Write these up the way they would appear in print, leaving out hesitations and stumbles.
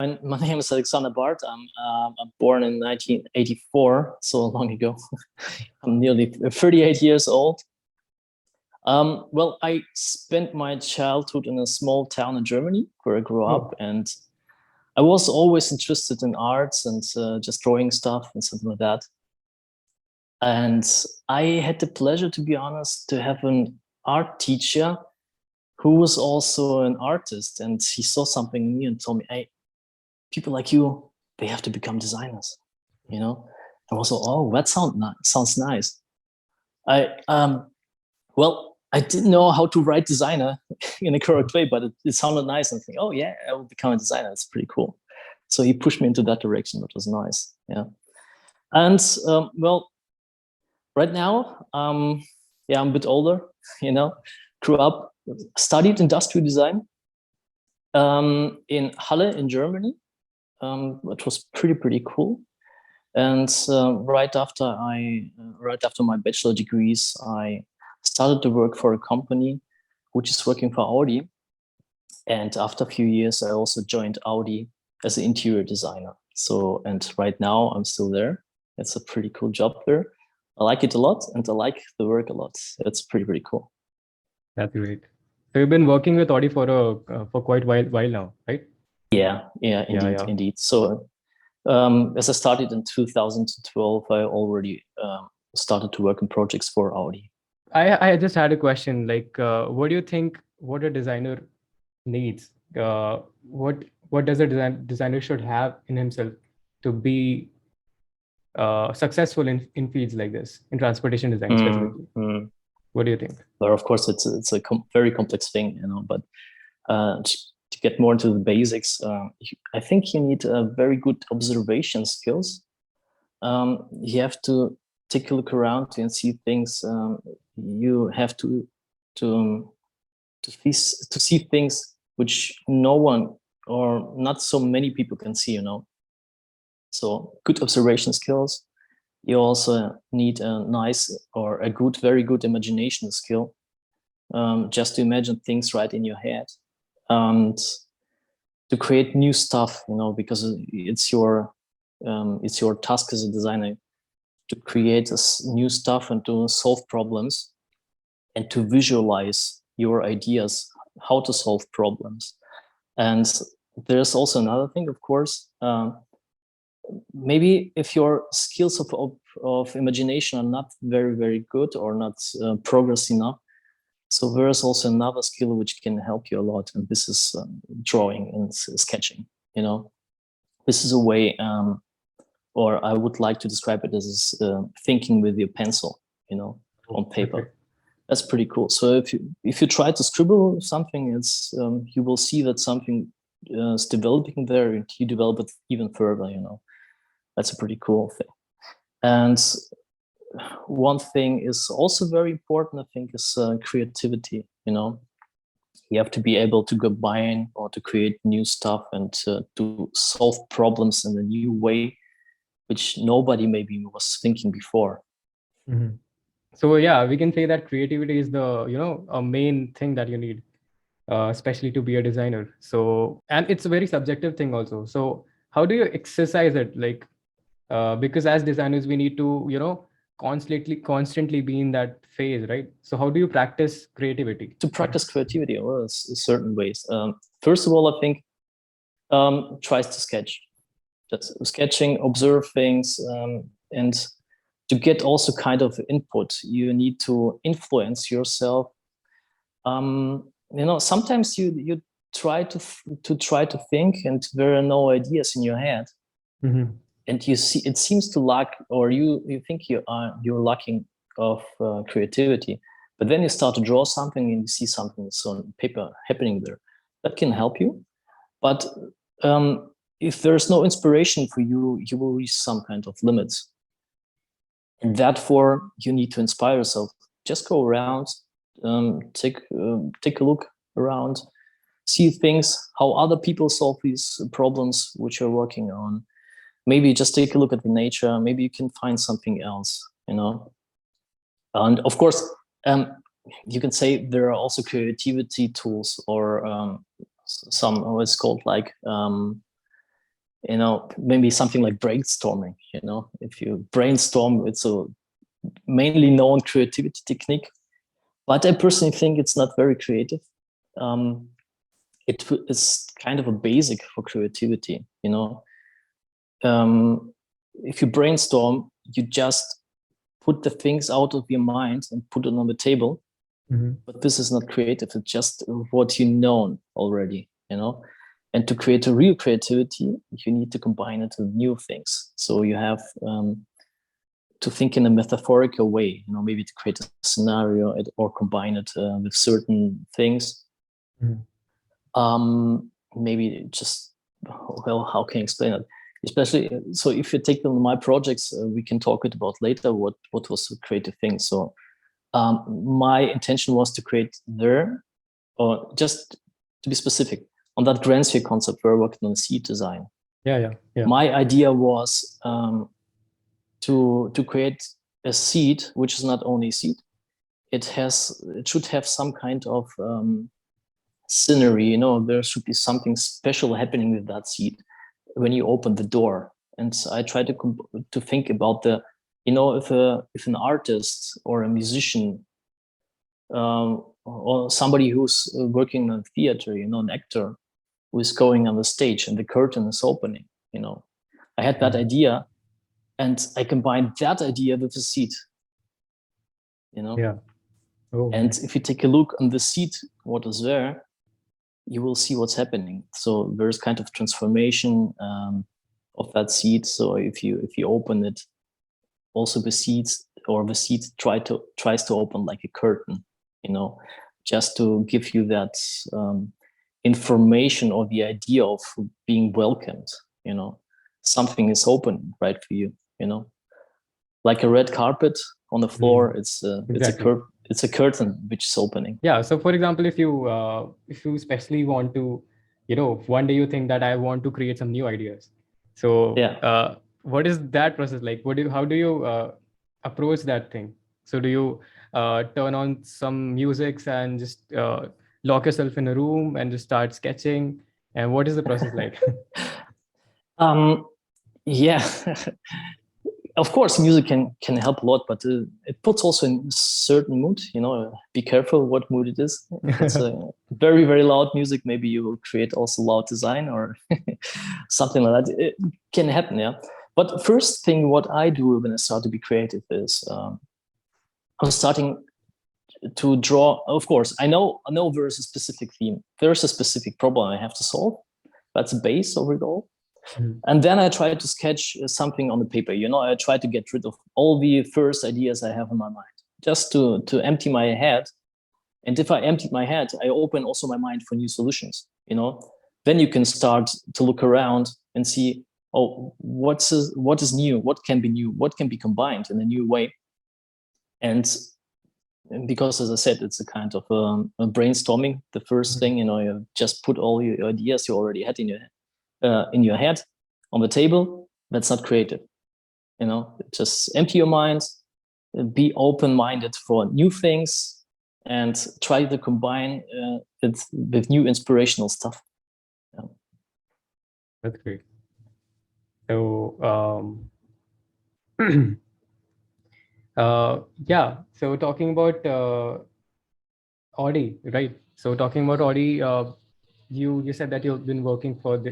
My name is Alexander Bart. I'm born in 1984, so long ago. I'm nearly 38 years old. Well, I spent my childhood in a small town in Germany where I grew up, Oh, and I was always interested in arts and just drawing stuff and something like that. And I had the pleasure, to be honest, to have an art teacher who was also an artist, and he saw something in me and told me, "Hey, people like you, they have to become designers, you know." I was like, oh, that sounds nice. I didn't know how to write designer in a correct way, but it sounded nice, and I think, oh yeah, I will become a designer. It's pretty cool. So he pushed me into that direction, which was nice. Yeah. And well, right now, yeah, I'm a bit older, you know, grew up, studied industrial design in Halle in Germany, which was pretty cool. And right after my bachelor degrees, I started to work for a company which is working for Audi. And after a few years, I also joined Audi as an interior designer. So, and right now I'm still there. It's a pretty cool job there. I like it a lot, and I like the work a lot. It's pretty cool. that's great. So you've been working with Audi for quite while now, right? Yeah, Yeah, indeed, yeah. indeed. So as I started in 2012, I already started to work on projects for Audi. I just had a question. Like, what do you think? What a designer needs? What does a designer should have in himself to be successful in fields like this, in transportation design specifically? Mm. What do you think? Well, of course, it's a very complex thing, you know. But to get more into the basics, I think you need very good observation skills. You have to take a look around and see things. You have to um, to see things which no one or not so many people can see, you know. So good observation skills. You also need a nice or a good, very good imagination skill, just to imagine things right in your head and to create new stuff, you know, because it's your task as a designer to create new stuff and to solve problems and to visualize your ideas how to solve problems. And there's also another thing, of course. Maybe if your skills of imagination are not very good or not progress enough, so there's also another skill which can help you a lot, and this is drawing and sketching. You know, this is a way, or I would like to describe it as thinking with your pencil. You know, on paper. Okay. That's pretty cool. So if you try to scribble something, it's you will see that something is developing there, and you develop it even further. You know, that's a pretty cool thing. And one thing is also very important, I think, is creativity. You know, you have to be able to combine or to create new stuff and to solve problems in a new way, which nobody maybe was thinking before. Mhm. So yeah, we can say that creativity is the a main thing that you need, especially to be a designer. So, and it's a very subjective thing also. So how do you exercise it? Like, because as designers, we need to constantly be in that phase, right? So how do you practice creativity? To practice creativity, well, certain ways. First of all, I think tries to sketch. Just sketching, observe things, and to get also kind of input, you need to influence yourself. You know, sometimes you try to think, and there are no ideas in your head, Mhm. and you see it seems to lack, or you think you're lacking of creativity, but then you start to draw something and you see something that's on paper happening there. That can help you, but if there's no inspiration for you, you will reach some kind of limits. And therefore, you need to inspire yourself. Just go around, take a look around, see things, how other people solve these problems which you're working on. Maybe just take a look at the nature. Maybe you can find something else, you know. And of course, um, you can say there are also creativity tools or some, it's called like maybe something like brainstorming. If you brainstorm, it's a mainly known creativity technique, but I personally think it's not very creative. It is kind of a basic for creativity. If you brainstorm, you just put the things out of your mind and put it on the table. Mm-hmm. But this is not creative. It's just what you know already, And to create a real creativity, you need to combine it with new things. So you have to think in a metaphorical way, maybe to create a scenario or combine it with certain things. Mm-hmm. Maybe just, well, how can I explain it? Especially, so if you take my projects, we can talk about later what was the creative thing. So my intention was to create there, or just to be specific, on that grand sphere concept, we're working on seat design. Yeah. My idea was to create a seat which is not only a seat. It should have some kind of scenery. There should be something special happening with that seat when you open the door. And I try to think about if an artist or a musician or somebody who's working in a theater, an actor who is going on the stage and the curtain is opening, I had that idea and I combined that idea with the seat, Yeah. Oh. And if you take a look on the seat, what is there, you will see what's happening. So there's kind of transformation of that seat. So if you open it, also the seat tries to open like a curtain, just to give you that information or the idea of being welcomed. Something is open right for you. Like a red carpet on the floor. Exactly. It's a curtain which is opening. Yeah. So, for example, if you especially want to, one day you think that I want to create some new ideas. So, yeah. What is that process like? How do you approach that thing? So, do you turn on some music and just lock yourself in a room and just start sketching? And what is the process like? Yeah. Of course, music can help a lot, but it puts also in a certain mood. Be careful what mood it is. If it's a very, very loud music, maybe you will create also loud design or something like that. It can happen, yeah. But first thing, what I do when I start to be creative is I'm starting to draw. Of course, I know there's a specific theme. There's a specific problem I have to solve. That's the base of it all. And then I try to sketch something on the paper. I try to get rid of all the first ideas I have in my mind, just to empty my head. And if I empty my head, I open also my mind for new solutions. Then you can start to look around and see, oh, what is new? What can be new? What can be combined in a new way? And because, as I said, it's a kind of a brainstorming. The first thing, you just put all your ideas you already had in your head on the table. That's not creative. Just empty your mind, be open-minded for new things, and try to combine it with new inspirational stuff. Yeah. That's great. So yeah. So talking about Audi, right? So talking about Audi, you said that you've been working for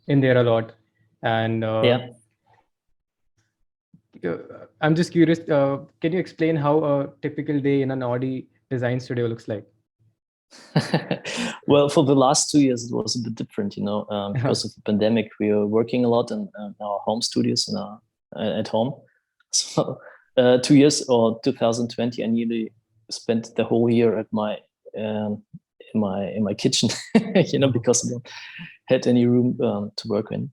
in there a lot, and Yeah. I'm just curious. Can you explain how a typical day in an Audi design studio looks like? Well, for the last 2 years, it was a bit different, because of the pandemic. We were working a lot in our home studios at home. So 2 years, or 2020, I nearly spent the whole year at my in my kitchen, because I don't had any room to work in.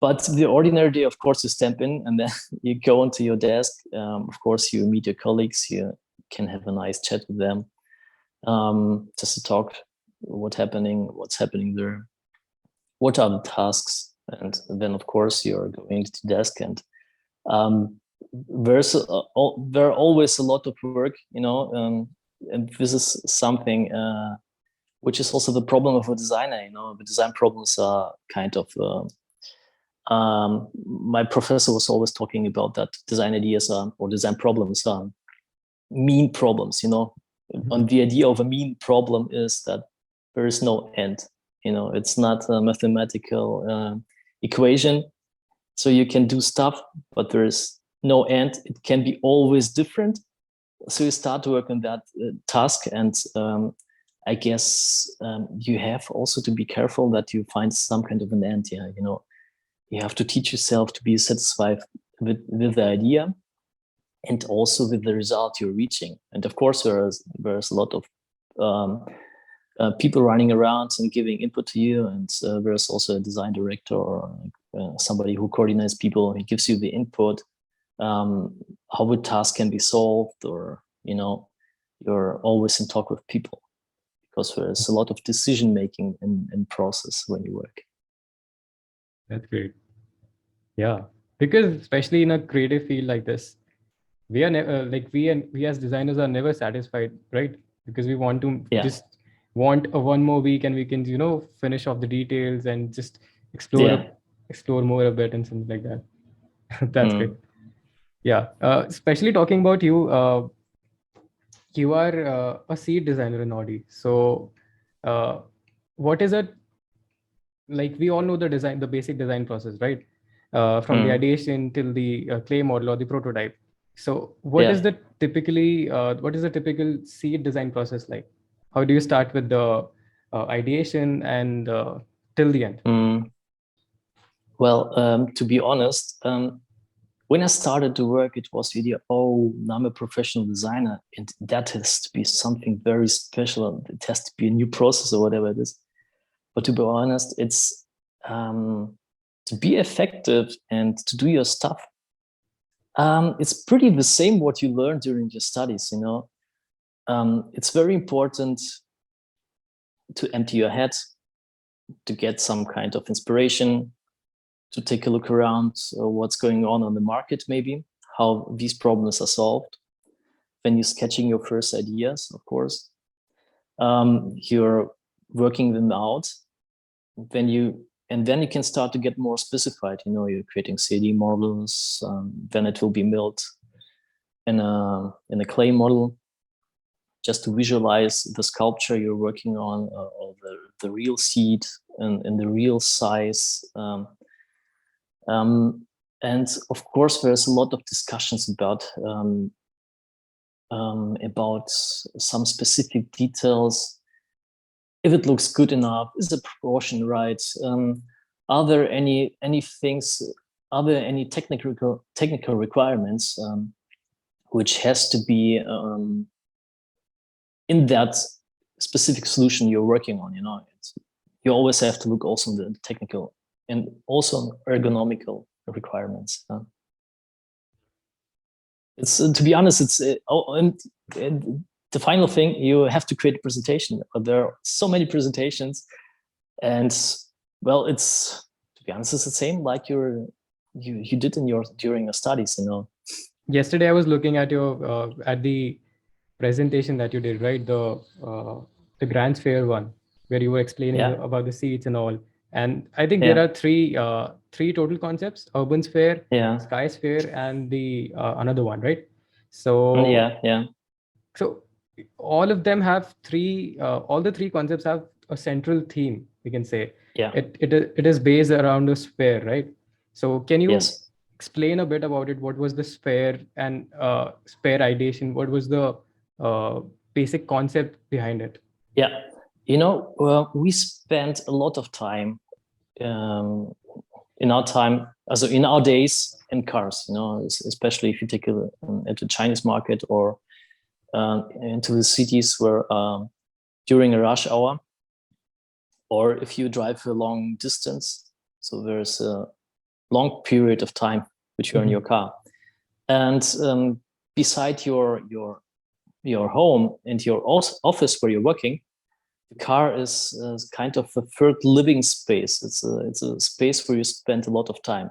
But the ordinary day, of course, you step in and then you go onto your desk. Of course, you meet your colleagues. You can have a nice chat with them, just to talk what's happening there, what are the tasks, and then of course you're going to the desk, and there are always a lot of work, and this is something which is also the problem of a designer. The design problems are kind of my professor was always talking about that design ideas or design problems are mean problems, you know. And the idea of a mean problem is that there is no end, you know, it's not a mathematical equation. So you can do stuff, but there is no end. It can be always different. So you start to work on that task. And I guess you have also to be careful that you find some kind of an end. Yeah, you know, you have to teach yourself to be satisfied with the idea and also with the result you're reaching. And of course, there's a lot of people running around and giving input to you. And there's also a design director or somebody who coordinates people. He gives you the input, how a task can be solved, or, you know, you're always in talk with people because there's a lot of decision making in process when you work. That's great. Yeah, because especially in a creative field like this, we are never like we as designers are never satisfied, right? Because we want to just want a one more week and we can, you know, finish off the details and just explore more a bit and something like that. That's great. Yeah, especially talking about you, you are a seat designer in Audi. So what is it like? We all know the design, the basic design process, right? From the ideation till the clay model or the prototype. So what is the typical seat design process like? How do you start with the ideation and till the end? Well, to be honest, when I started to work, it was the idea, oh, I'm a professional designer, and that has to be something very special. It has to be a new process or whatever it is. But to be honest, it's to be effective and to do your stuff. It's pretty the same what you learned during your studies, you know. It's very important to empty your head, to get some kind of inspiration, to take a look around what's going on the market, maybe how these problems are solved. When you're sketching your first ideas, of course, you're working them out. Then you can start to get more specified. You know, you're creating 3D models. Then it will be milled in a clay model, just to visualize the sculpture you're working on, or the real seed and the real size. And of course, there's a lot of discussions about some specific details. If it looks good enough, is the proportion right? Are there any things? Are there any technical requirements which has to be in that specific solution you're working on? You know, you always have to look also in the technical and also ergonomical requirements. It's to be honest, it's and the final thing, you have to create a presentation. There are so many presentations, and well, it's, to be honest, it's the same like you did during your studies. You know. Yesterday, I was looking at your at the presentation that you did, right? The Grand Sphere one, where you were explaining about the seats and all. And I think there are three total concepts: urban sphere, sky sphere, and the another one, right? So So all of them have all the three concepts have a central theme, we can say. It is based around a sphere, right? So can you explain a bit about it? What was the sphere and sphere ideation? What was the basic concept behind it? Yeah, you know, we spent a lot of time in our days in cars, you know, especially if you take into Chinese market or into the cities where during a rush hour, or if you drive a long distance, so there's a long period of time which you're in your car, and beside your home and your office where you're working, the car is kind of a third living space. It's a space where you spend a lot of time.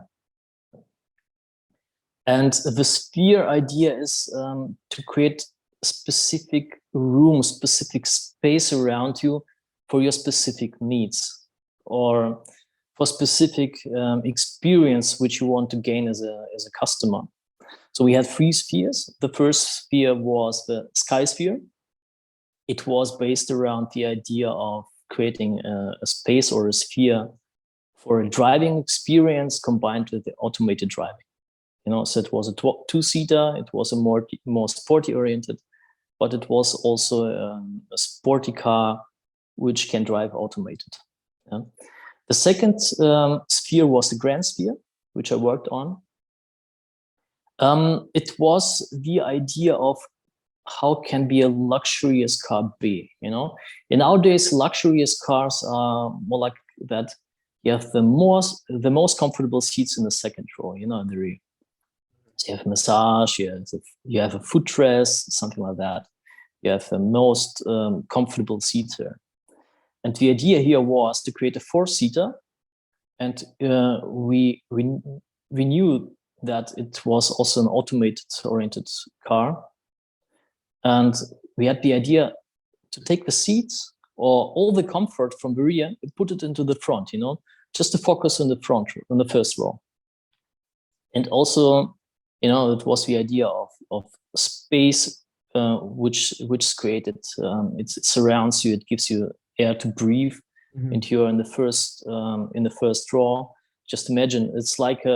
And the sphere idea is to create a specific room, specific space around you for your specific needs. Or for specific experience which you want to gain as a customer. So we had 3 spheres. The first sphere was the sky sphere. It was based around the idea of creating a space or a sphere for a driving experience combined with the automated driving. So it was a 2-seater. It was a more sporty oriented, but it was also a sporty car which can drive automated. Yeah. The second sphere was the grand sphere, which I worked on. It was the idea of how can be a luxurious car be, In nowadays, luxurious cars are more like that. You have the most comfortable seats in the second row, in the rear. So you have massage, you have a footrest, something like that. You have the most comfortable seats there. And the idea here was to create a 4-seater, and we knew that it was also an automated-oriented car. And we had the idea to take the seats or all the comfort from the rear and put it into the front, just to focus on the front, on the first row. And also, it was the idea of space which is created. It surrounds you. It gives you air to breathe. Mm-hmm. And you're in the first row. Just imagine it's like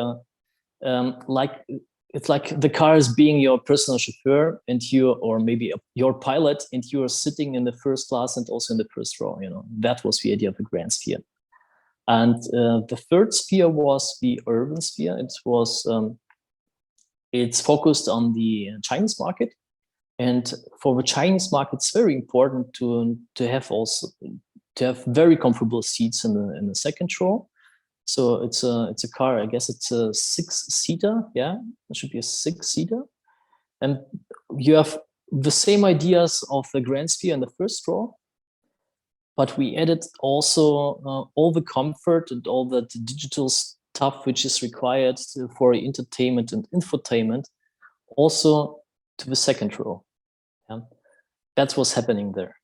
it's like the car is being your personal chauffeur, and or maybe your pilot, and you are sitting in the first class and also in the first row. That was the idea of the grand sphere. And the third sphere was the urban sphere. It was it's focused on the Chinese market, and for the Chinese market, it's very important to have very comfortable seats in the second row. So it's a car. I guess it's a 6-seater. Yeah, it should be a 6-seater, and you have the same ideas of the grand sphere in the first row, but we added also all the comfort and all the digital stuff which is required for entertainment and infotainment, also to the second row. Yeah, that's what's happening there.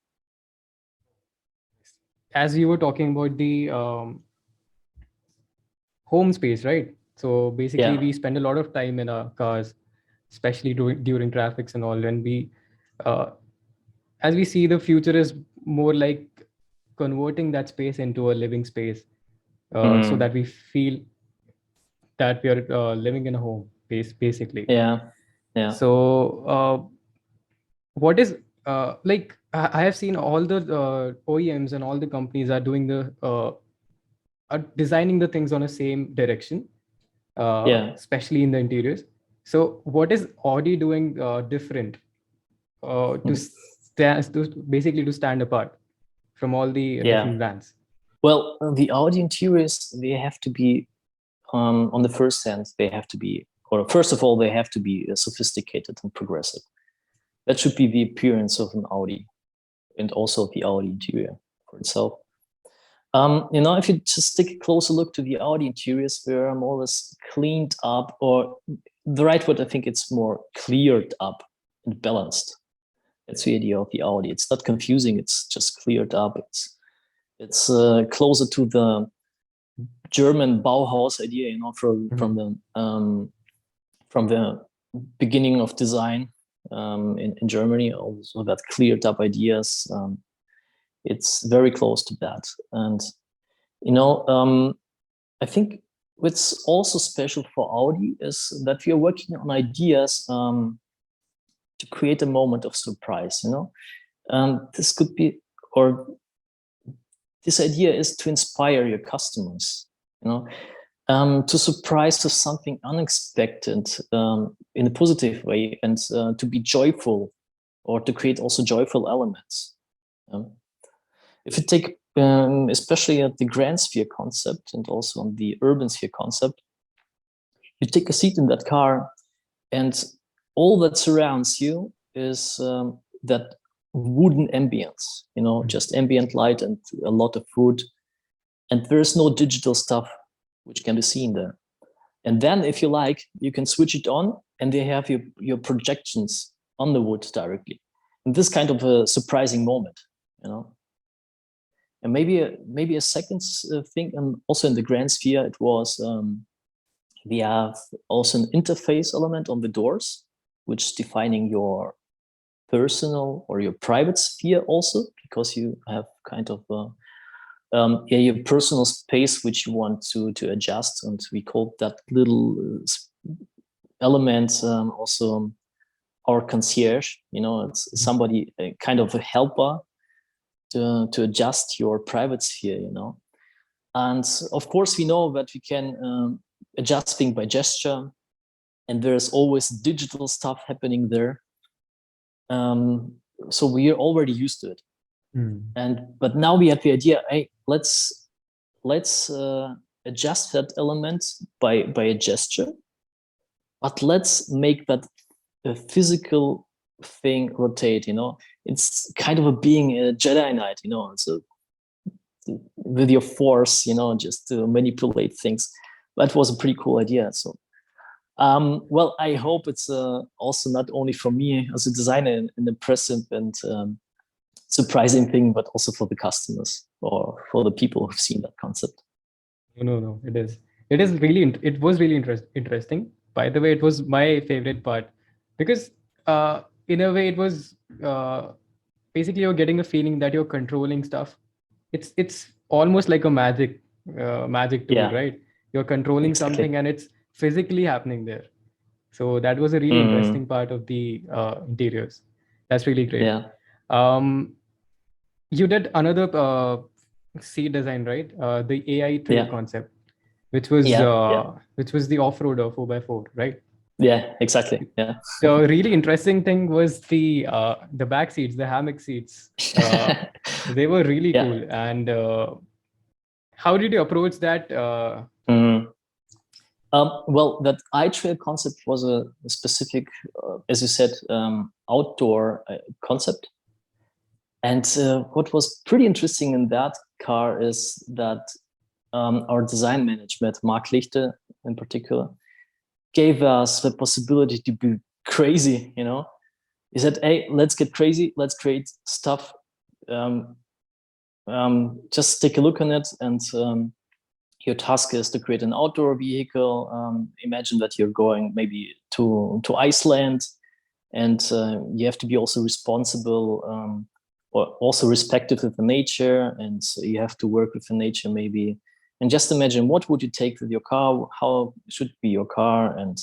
As you were talking about the home space, right? So basically, we spend a lot of time in our cars, especially during traffics and all. And as we see, the future is more like converting that space into a living space, so that we feel that we are living in a home basically. Yeah. So what is like I have seen all the OEMs and all the companies are doing are designing the things on the same direction, especially in the interiors. So what is Audi doing different to stand apart from all the different brands? Well, the Audi interiors, they have to be on the first hand, they have to be, or first of all, they have to be sophisticated and progressive. That should be the appearance of an Audi, and also the Audi interior for itself. If you just take a closer look to the Audi interiors, they are more or less cleaned up, or the right word, I think it's more cleared up and balanced. That's the idea of the Audi. It's not confusing. It's just cleared up. It's closer to the German Bauhaus idea, from the beginning of design in Germany. Also, that cleared up ideas. It's very close to that. And, I think what's also special for Audi is that we are working on ideas to create a moment of surprise, this could be, or this idea is to inspire your customers, to surprise with something unexpected in a positive way, and to be joyful, or to create also joyful elements. If you take, especially at the grand sphere concept and also on the urban sphere concept, you take a seat in that car, and all that surrounds you is that wooden ambience, just ambient light and a lot of food, and there's no digital stuff which can be seen there. And then, if you like, you can switch it on, and they have your projections on the wood directly. And this kind of a surprising moment, And maybe a second thing, and also in the grand sphere, it was we have also an interface element on the doors, which is defining your personal or your private sphere also, because you have kind of your personal space which you want to adjust, and we call that little element also our concierge. It's somebody kind of a helper to adjust your private sphere. And of course we know that we can adjust things by gesture, and there's always digital stuff happening there. So we are already used to it. But now we have the idea, hey, let's adjust that element by a gesture, but let's make that a physical thing rotate. It's kind of being a Jedi Knight. So with your force, just to manipulate things. That was a pretty cool idea. So well, I hope it's also not only for me as a designer an impressive and surprising thing, but also for the customers or for the people who've seen that concept. No, it is really it was really interesting. By the way, it was my favorite part, because in a way it was basically you're getting a feeling that you're controlling stuff. It's almost like a magic tool, right? You're controlling something and it's physically happening there. So that was a really interesting part of the interiors. That's really great. You did another seat design, right? The AI trail concept, which was the off-roader 4x4, right? Yeah, exactly. Yeah. The really interesting thing was the back seats, the hammock seats. They were really cool. And how did you approach that? Well, that iTrail concept was a specific, as you said, outdoor concept. And what was pretty interesting in that car is that our design management, Mark Lichte in particular, gave us the possibility to be crazy. He said, hey, let's get crazy, let's create stuff. Just take a look on it, and your task is to create an outdoor vehicle. Imagine that you're going maybe to Iceland, and you have to be also responsible or also respectful of the nature, and so you have to work with the nature maybe. And just imagine, what would you take with your car? How should be your car? And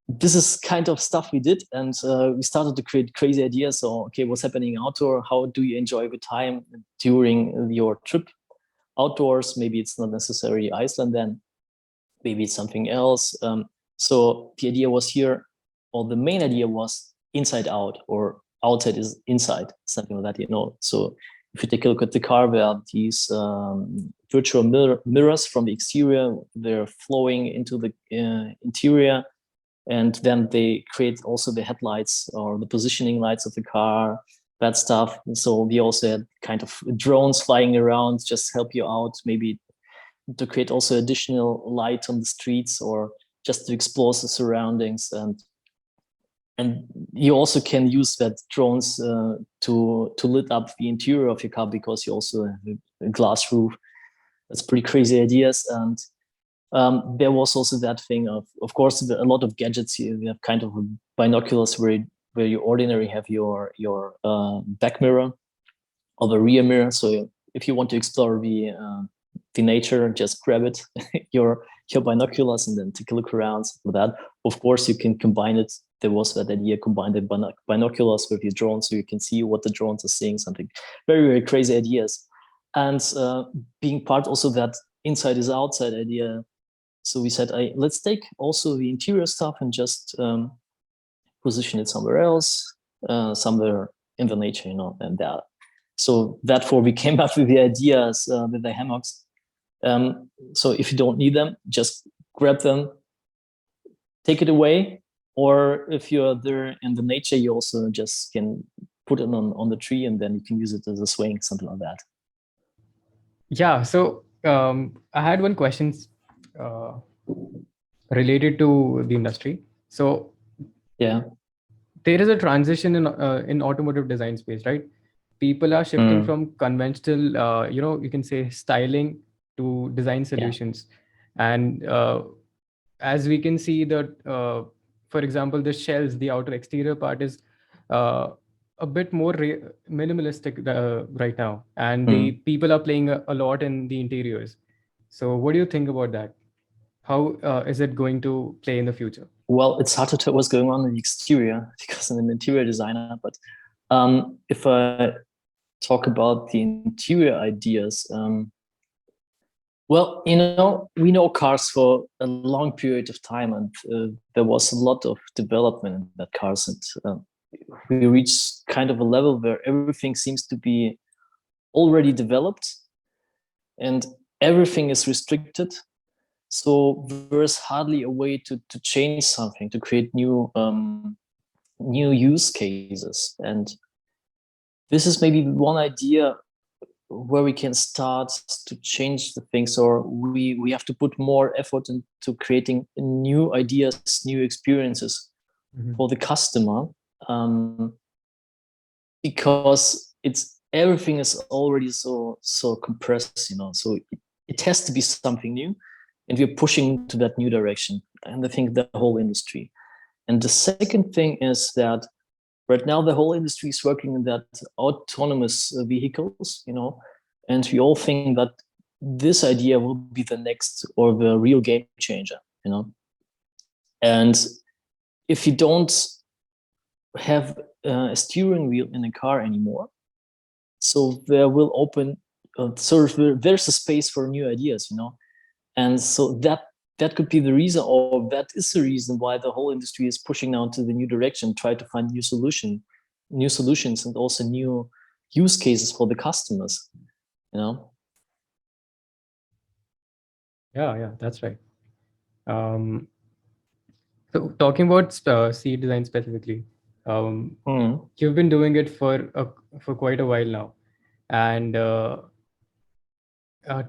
this is kind of stuff we did, and we started to create crazy ideas. So, okay, what's happening outdoor? How do you enjoy the time during your trip outdoors? Maybe it's not necessarily Iceland then, maybe it's something else. So the idea was here, or the main idea was inside out, or outside is inside, something like that. So if you take a look at the car, there are these virtual mirrors from the exterior. They're flowing into the interior, and then they create also the headlights or the positioning lights of the car, that stuff. So we also had kind of drones flying around, just help you out, maybe to create also additional light on the streets, or just to explore the surroundings. And you also can use that drones to lit up the interior of your car, because you also have a glass roof. That's pretty crazy ideas. And there was also that thing of course, a lot of gadgets. You have kind of binoculars where you ordinarily have your back mirror or the rear mirror. So if you want to explore the nature, just grab it, your binoculars, and then take a look around with that. Of course, you can combine it. There was that idea, combine the binoculars with your drone, so you can see what the drones are seeing, something very, very crazy ideas. And being part also that inside is outside idea. So we said, let's take also the interior stuff and just position it somewhere else, somewhere in the nature, and that. So therefore we came up with the ideas with the hammocks. So if you don't need them, just grab them, take it away. Or if you're there in the nature, you also just can put it on the tree, and then you can use it as a swing, something like that. Yeah. So I had one question related to the industry. So yeah, there is a transition in automotive design space, right? people are shifting from conventional, you can say styling to design solutions. And as we can see that, for example, the shells, the outer exterior part is uh, a bit more minimalistic right now, and the people are playing a lot in the interiors. So what do you think about that? How is it going to play in the future? Well, it's hard to tell what's going on in the exterior because I'm an interior designer. But if I talk about the interior ideas, well, we know cars for a long period of time, and there was a lot of development in that cars, and we reached kind of a level where everything seems to be already developed, and everything is restricted. So there's hardly a way to change something, to create new use cases. And this is maybe one idea where we can start to change the things, or we have to put more effort into creating new ideas, new experiences for the customer, because everything is already so compressed, so it has to be something new, and we're pushing to that new direction. And I think the whole industry. And the second thing is that right now the whole industry is working in that autonomous vehicles, and we all think that this idea will be the next or the real game changer, and if you don't have a steering wheel in a car anymore, so there will open there's a space for new ideas, and so that could be the reason, or that is the reason why the whole industry is pushing now to the new direction, try to find new solutions, and also new use cases for the customers, Yeah, that's right. So talking about seat design specifically, you've been doing it for quite a while now, and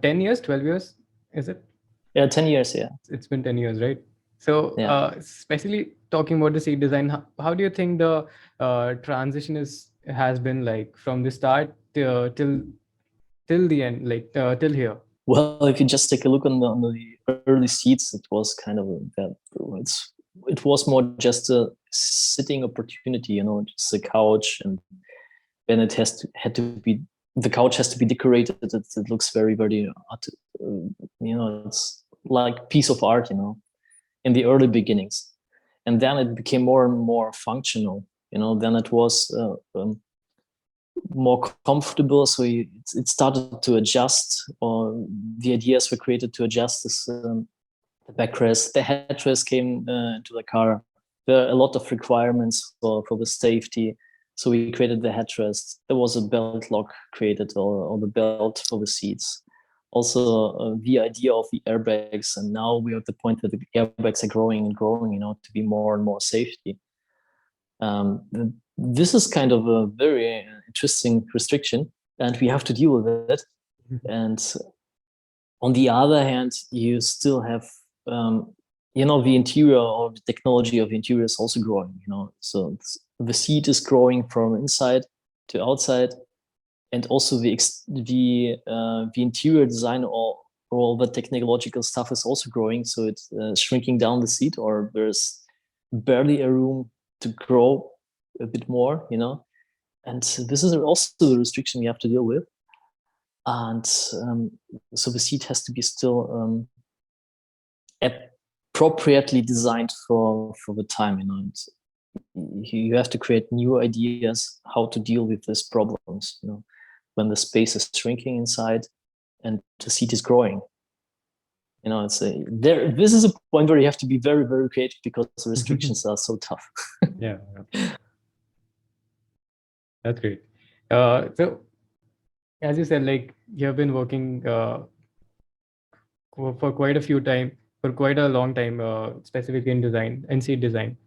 10 years, 12 years, is it? Yeah, 10 years. Yeah, it's been 10 years, right? So especially talking about the seat design, how do you think the transition has been like from the start till the end, like till here? Well, if you just take a look on the early seats, it was kind of it was more just a sitting opportunity, just a couch, and then it the couch has to be decorated. It looks very, very it's like piece of art, in the early beginnings, and then it became more and more functional. Then it was more comfortable, so it started to adjust, or the ideas were created to adjust this, the backrest. The headrest came into the car. There are a lot of requirements for the safety, so we created the headrest. There was a belt lock created, or the belt for the seats. Also the idea of the airbags, and now we are at the point that the airbags are growing and growing, to be more and more safety. This is kind of a very interesting restriction, and we have to deal with it. And on the other hand, you still have, the interior, or the technology of the interior is also growing, so the seat is growing from inside to outside, and also the interior design, or all the technological stuff is also growing. So it's shrinking down the seat, or there's barely a room to grow a bit more, and this is also the restriction we have to deal with. And so the seat has to be still appropriately designed for the time, and you have to create new ideas how to deal with these problems, when the space is shrinking inside and the seat is growing. This is a point where you have to be very, very creative, because the restrictions are so tough. Yeah. That's great. So as you said, like you have been working for quite a long time, specifically in seat design.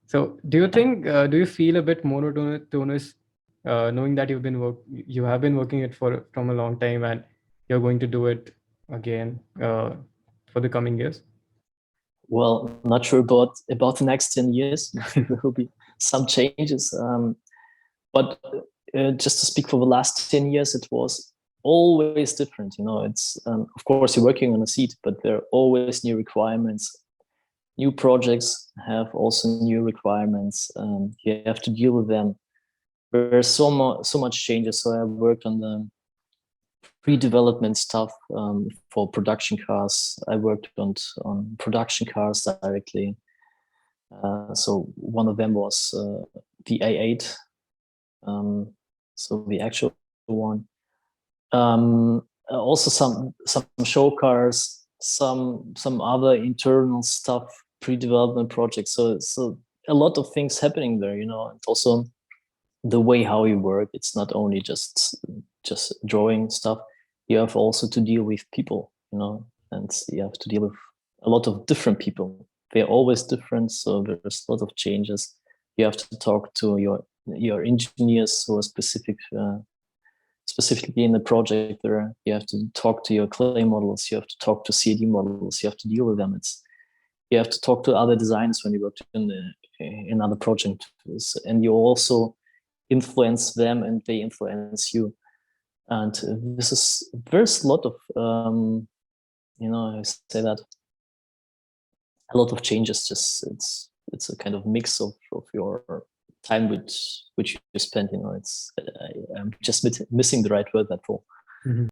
So do you think, do you feel a bit monotonous, knowing that you have been working it from a long time, and you're going to do it again for the coming years? Well, not sure about the next 10 years. There will be some changes, but just to speak for the last 10 years, it was always different. It's of course you're working on a seat, but there are always new requirements. New projects have also new requirements. You have to deal with them. There's so much changes. So I worked on the pre-development stuff for production cars. I worked on production cars directly. So one of them was the A8. So the actual one. Also some show cars, some other internal stuff, pre-development projects. So a lot of things happening there, and also the way how you work. It's not only just drawing stuff. You have also to deal with people, and you have to deal with a lot of different people. They're always different, so there's a lot of changes. You have to talk to your engineers who are specifically in the project there. You have to talk to your clay models. You have to talk to CAD models. You have to deal with them. You have to talk to other designers when you work in other projects, and you also influence them and they influence you. And there's a lot of I say that a lot of changes. Just it's a kind of mix of your time which you spend. I'm just missing the right word that for.